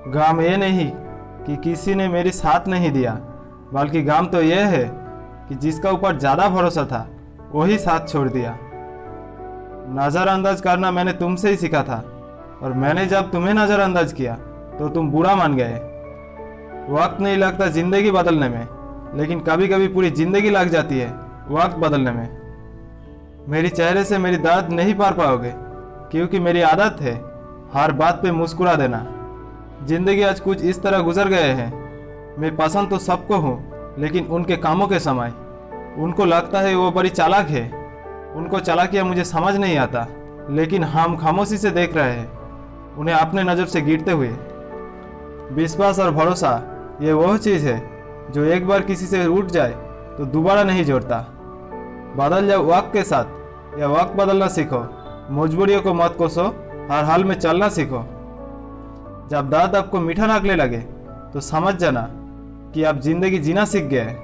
गम ये नहीं कि किसी ने मेरी साथ नहीं दिया, बल्कि गम तो यह है कि जिसका ऊपर ज़्यादा भरोसा था वही साथ छोड़ दिया। नज़रअंदाज करना मैंने तुमसे ही सीखा था, और मैंने जब तुम्हें नज़रअंदाज किया तो तुम बुरा मान गए। वक्त नहीं लगता ज़िंदगी बदलने में, लेकिन कभी कभी पूरी ज़िंदगी लग जाती है वक्त बदलने में। मेरी चेहरे से मेरी दर्द नहीं पार पाओगे, क्योंकि मेरी आदत है हर बात पे मुस्कुरा देना। जिंदगी आज कुछ इस तरह गुजर गए हैं। मैं पसंद तो सबको हूँ, लेकिन उनके कामों के समय उनको लगता है वो बड़ी चालाक है। उनको चालाकियाँ मुझे समझ नहीं आता, लेकिन हम खामोशी से देख रहे हैं उन्हें अपने नज़र से गिरते हुए। विश्वास और भरोसा ये वह चीज़ है जो एक बार किसी से उठ जाए तो दोबारा नहीं जोड़ता। बदल जाओ वक्त के साथ, या वक्त बदलना सीखो। मजबूरियों को मत कोसो, हर हाल में चलना सीखो। जब दर्द आपको मीठा लगने लगे तो समझ जाना कि आप जिंदगी जीना सीख गए।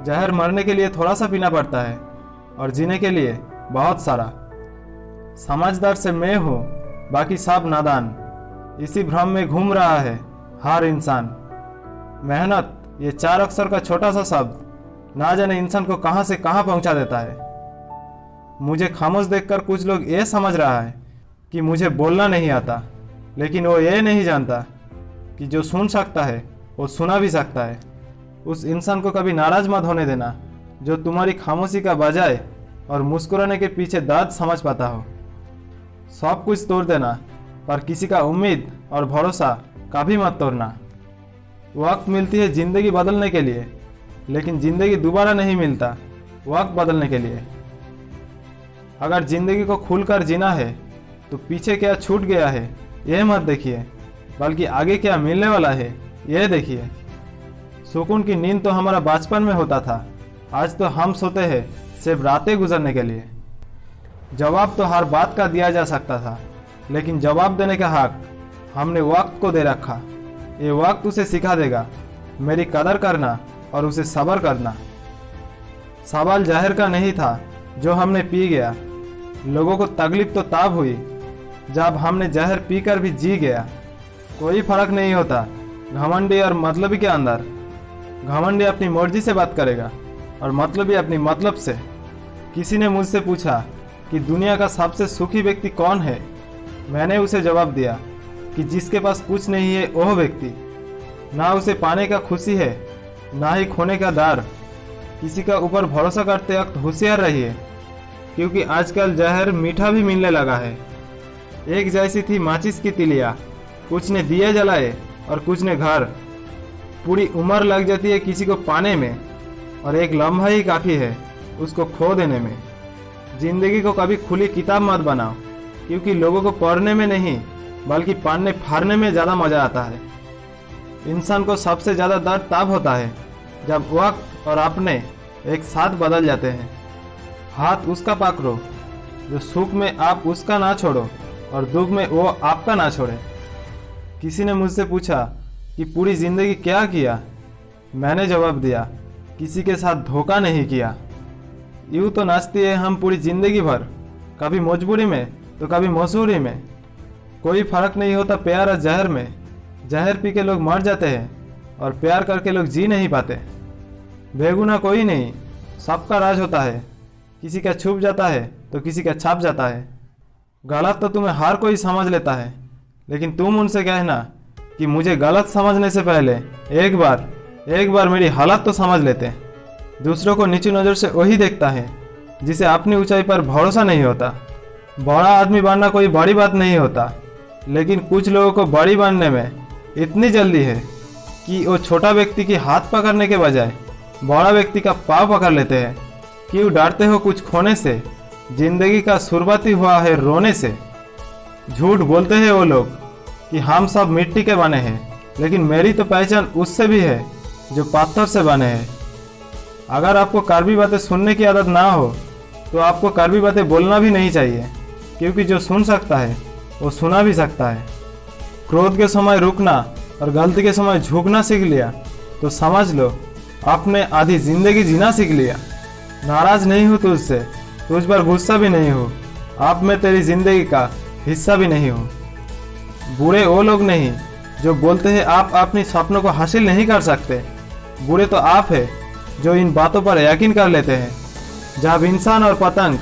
जहर मरने के लिए थोड़ा सा पीना पड़ता है, और जीने के लिए बहुत सारा। समझदार से मैं हूँ, बाकी सब नादान। इसी भ्रम में घूम रहा है हर इंसान। मेहनत ये 4 अक्षर का छोटा सा शब्द ना जाने इंसान को कहाँ से कहाँ पहुँचा देता है। मुझे खामोश देखकर कुछ लोग ये समझ रहा है कि मुझे बोलना नहीं आता, लेकिन वो ये नहीं जानता कि जो सुन सकता है वो सुना भी सकता है। उस इंसान को कभी नाराज मत होने देना जो तुम्हारी खामोशी का बजाय और मुस्कुराने के पीछे दर्द समझ पाता हो। सब कुछ तोड़ देना, पर किसी का उम्मीद और भरोसा कभी मत तोड़ना। वक्त मिलती है जिंदगी बदलने के लिए, लेकिन जिंदगी दोबारा नहीं मिलता वक्त बदलने के लिए। अगर जिंदगी को खुलकर जीना है तो पीछे क्या छूट गया है यह मत देखिए, बल्कि आगे क्या मिलने वाला है यह देखिए। सुकून की नींद तो हमारा बचपन में होता था, आज तो हम सोते हैं सिर्फ रातें गुजरने के लिए। जवाब तो हर बात का दिया जा सकता था, लेकिन जवाब देने का हक हमने वक्त को दे रखा। ये वक्त उसे सिखा देगा मेरी कदर करना और उसे सब्र करना। सवाल जहर का नहीं था जो हमने पी गया। लोगों को तकलीफ तो तब हुई जब हमने जहर पीकर भी जी गया। कोई फर्क नहीं होता घमंडी और मतलबी के अंदर। घमंडी अपनी मर्जी से बात करेगा और मतलबी अपनी मतलब से। किसी ने मुझसे पूछा कि दुनिया का सबसे सुखी व्यक्ति कौन है। मैंने उसे जवाब दिया कि जिसके पास कुछ नहीं है वह व्यक्ति। ना उसे पाने का खुशी है, ना ही खोने का डर। किसी का ऊपर भरोसा करते वक्त होशियार रहिए, क्योंकि आजकल जहर मीठा भी मिलने लगा है। एक जैसी थी माचिस की तिलिया, कुछ ने दिए जलाए और कुछ ने घर। पूरी उम्र लग जाती है किसी को पाने में, और एक लम्हा ही काफ़ी है उसको खो देने में। जिंदगी को कभी खुली किताब मत बनाओ, क्योंकि लोगों को पढ़ने में नहीं बल्कि पाड़ने फाड़ने में ज़्यादा मज़ा आता है। इंसान को सबसे ज़्यादा दर्द तब होता है जब वक्त और अपने एक साथ बदल जाते हैं। हाथ उसका पकड़ो जो सुख में आप उसका ना छोड़ो और दुख में वो आपका ना छोड़े। किसी ने मुझसे पूछा कि पूरी ज़िंदगी क्या किया। मैंने जवाब दिया, किसी के साथ धोखा नहीं किया। यूँ तो नाचती है हम पूरी ज़िंदगी भर, कभी मजबूरी में तो कभी मसूरी में। कोई फर्क नहीं होता प्यार और जहर में। जहर पी के लोग मर जाते हैं और प्यार करके लोग जी नहीं पाते। बेगुनाह कोई नहीं, सबका राज होता है। किसी का छुप जाता है तो किसी का छप जाता है। गलत तो तुम्हें हर कोई समझ लेता है, लेकिन तुम उनसे कहना कि मुझे गलत समझने से पहले एक बार मेरी हालत तो समझ लेते। दूसरों को नीची नज़र से वही देखता है जिसे अपनी ऊंचाई पर भरोसा नहीं होता। बड़ा आदमी बनना कोई बड़ी बात नहीं होता, लेकिन कुछ लोगों को बड़ी बनने में इतनी जल्दी है कि वो छोटा व्यक्ति की हाथ पकड़ने के बजाय बड़ा व्यक्ति का पाँव पकड़ लेते हैं। क्यों डरते हो कुछ खोने से? जिंदगी का शुरुआत ही हुआ है रोने से। झूठ बोलते हैं वो लोग कि हम सब मिट्टी के बने हैं, लेकिन मेरी तो पहचान उससे भी है जो पत्थर से बने हैं। अगर आपको कड़वी बातें सुनने की आदत ना हो तो आपको कड़वी बातें बोलना भी नहीं चाहिए, क्योंकि जो सुन सकता है वो सुना भी सकता है। क्रोध के समय रुकना और गलती के समय झुकना सीख लिया तो समझ लो आपने आधी जिंदगी जीना सीख लिया। नाराज नहीं हूँ तुझसे, तुझ पर गुस्सा भी नहीं हूँ। अब मैं तेरी जिंदगी का हिस्सा भी नहीं हूँ। बुरे वो लोग नहीं जो बोलते हैं आप अपनी सपनों को हासिल नहीं कर सकते। बुरे तो आप है जो इन बातों पर यकीन कर लेते हैं। जब इंसान और पतंग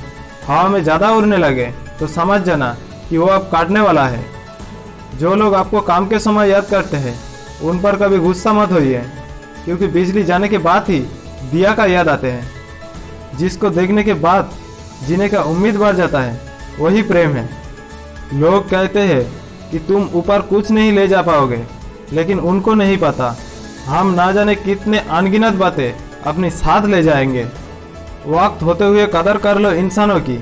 हवा में ज़्यादा उड़ने लगे तो समझ जाना कि वो अब काटने वाला है। जो लोग आपको काम के समय याद करते हैं उन पर कभी गुस्सा मत होइए, क्योंकि बिजली जाने के बाद ही दिया का याद आते हैं। जिसको देखने के बाद जीने का उम्मीद बढ़ जाता है वही प्रेम है। लोग कहते हैं कि तुम ऊपर कुछ नहीं ले जा पाओगे, लेकिन उनको नहीं पता हम ना जाने कितने अनगिनत बातें अपने साथ ले जाएंगे। वक्त होते हुए कदर कर लो इंसानों की,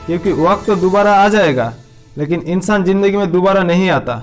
क्योंकि वक्त तो दोबारा आ जाएगा, लेकिन इंसान जिंदगी में दोबारा नहीं आता।